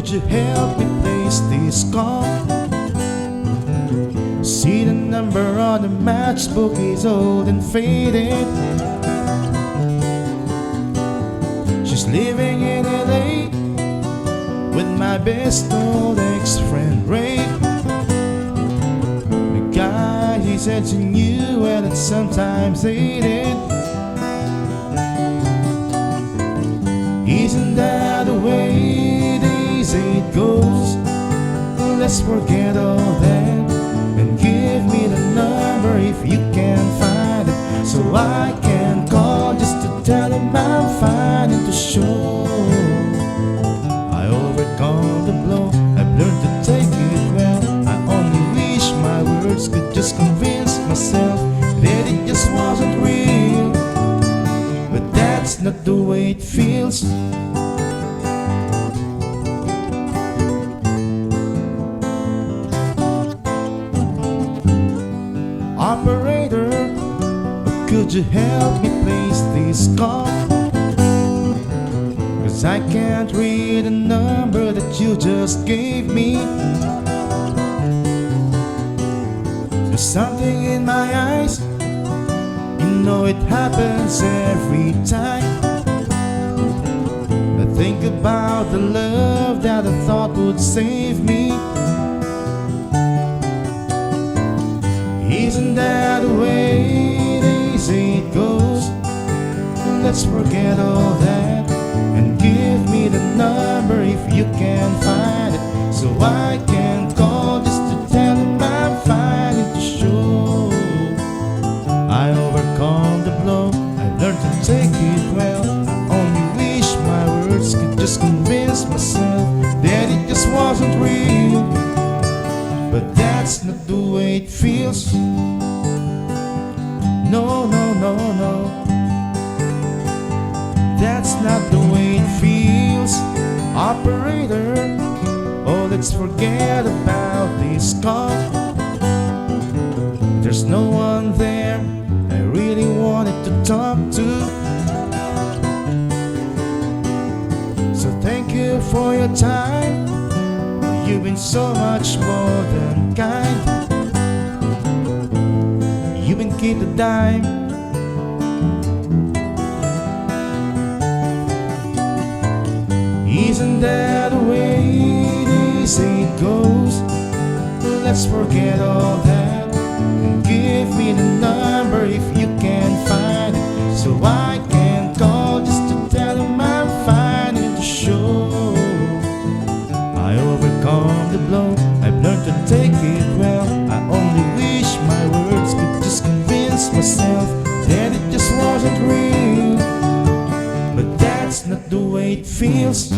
could you help me place this call? See the number on the matchbook is old and faded. She's living in LA with my best old ex-friend Ray. The guy he said she knew well and sometimes hated. Isn't that the way they say it goes? Let's forget all that and give me the number if you can find it, so I can call just to tell him I'm fine and to show I overcome the blow. I've learned to take it well. I only wish my words could just convince myself that it just wasn't real, but that's not the way it feels. Operator, could you help me place this call? 'Cause I can't read the number that you just gave me. There's something in my eyes, you know it happens every time. I think about the love that I thought would save me. Isn't that the way they say it goes? Let's forget all that and give me the number if you can find it, so I can call just to tell him I'm fine and to show I overcome the blow. I've learned to take it well. I only wish my words could just convince myself that it just wasn't real, but that's not the way it feels. No, no, no, no, that's not the way it feels. Operator, oh, let's forget about this call. There's no one there I really wanted to talk to. So thank you for your time. You've been so much more than kind. You've been keep the dime. Isn't that the way they say it goes? Let's forget all that and give me the number if you can find it, so I can call just to tell him I'm fine and to show I overcome the blow. I've learned to take it well. I only wish my words could just convince myself that it just wasn't real, but that's not the way it feels.